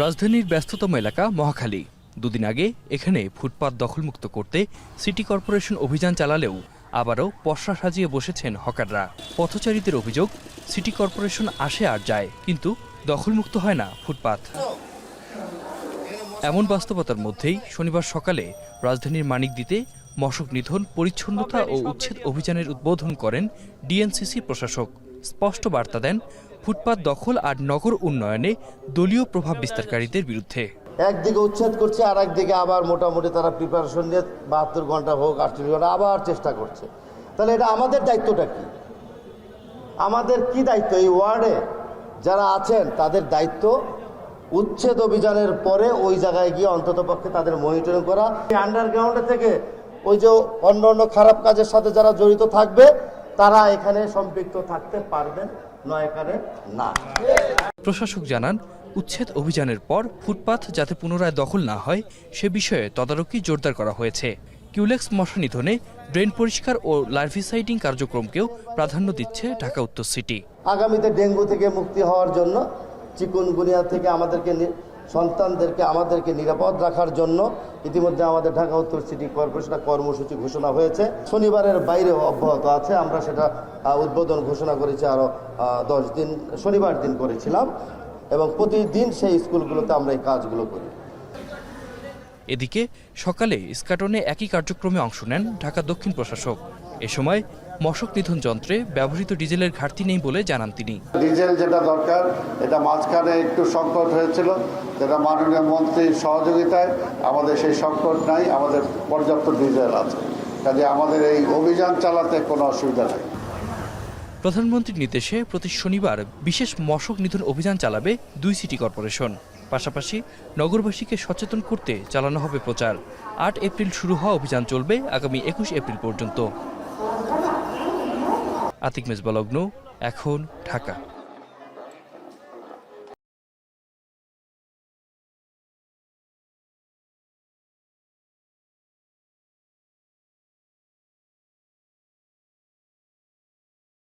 রাজধানীর ব্যস্ততম এলাকা মহাখালী। দুদিন আগে এখানে ফুটপাত দখলমুক্ত করতে সিটি কর্পোরেশন অভিযান চালালেও আবারও পসরা সাজিয়ে বসেছেন হকাররা। পথচারীদের অভিযোগ, সিটি কর্পোরেশন আসে আর যায়, কিন্তু দখলমুক্ত হয় না ফুটপাত। এমন বাস্তবতার মধ্যেই শনিবার সকালে রাজধানীর মানিকদিতে মশক নিধন, পরিচ্ছন্নতা ও উচ্ছেদ অভিযানের উদ্বোধন করেন ডিএনসিসি প্রশাসক। স্পষ্ট বার্তা দেন ফুটপাত দখল আর নগর উন্নয়নে দলীয় প্রভাব বিস্তারকারীদের বিরুদ্ধে। একদিকে উচ্ছেদ করছে, আর একদিকে আবার মোটামুটি তারা প্রিপারেশন নিয়ে 72 ঘন্টা হোক 48 ঘন্টা আবার চেষ্টা করছে। তাহলে এটা আমাদের দায়িত্বটা কি? আমাদের কি দায়িত্ব? এই ওয়ার্ডে যারা আছেন তাদের দায়িত্ব উচ্ছেদ অভিযানের পরে ওই জায়গায় গিয়ে অন্ততপক্ষে তাদের মনিটরিং করা। আন্ডারগ্রাউন্ডে থেকে ওই যে অন্য খারাপ কাজের সাথে যারা জড়িত থাকবে তারা এখানে সম্পৃক্ত থাকতে পারবেন, নয় এখানে না। প্রশাসক জানান, উচ্ছেদ অভিযানের পর ফুটপাত যাতে পুনরায় দখল না হয় সে বিষয়ে তদারকি জোরদার করা হয়েছে। কিউলেক্স মশা নিধনে, ড্রেন পরিষ্কার ও লার্ভিসাইডিং কার্যক্রমকেও প্রাধান্য দিচ্ছে ঢাকা উত্তর সিটি। আগামীতে ডেঙ্গু থেকে মুক্তি হওয়ার জন্য, চিকুনগুনিয়া থেকে আমাদেরকে নিরাপদ রাখার জন্য ইতিমধ্যে আমাদের ঢাকা উত্তর সিটি কর্পোরেশন কর্মসূচি ঘোষণা হয়েছে। শনিবারের বাইরেও অব্যাহত আছে। আমরা সেটা উদ্বোধন ঘোষণা করেছি আরও 10 দিন, শনিবার দিন করেছিলাম, এবং প্রতিদিন সেই স্কুলগুলোতে আমরা এই কাজগুলো করি। এদিকে সকালে ইস্কাটনে একই কার্যক্রমে অংশ নেন ঢাকা দক্ষিণ প্রশাসক। এ সময় মশক নিধন যন্ত্রে ব্যবহৃত ডিজেলের ঘাটতি নেই বলে জানান তিনি। ডিজেল যেটা দরকার, এটা মাঝখানে একটু সংকট হয়েছিল, যেটা মাননীয় মন্ত্রীর সহযোগিতায় আমাদের সেই সংকট নাই, আমাদের পর্যাপ্ত ডিজেল আছে, কাজে আমাদের এই অভিযান চালাতে কোনো অসুবিধা নেই। প্রধানমন্ত্রীর নির্দেশে প্রতি শনিবার বিশেষ মশক নিধন অভিযান চালাবে 2 সিটি কর্পোরেশন। পাশাপাশি নগরবাসীকে সচেতন করতে চালানো হবে প্রচার। 8 এপ্রিল শুরু হওয়া অভিযান চলবে আগামী 21 এপ্রিল পর্যন্ত। আতিক মেজবাহ লগ্ন, এখন ঢাকা।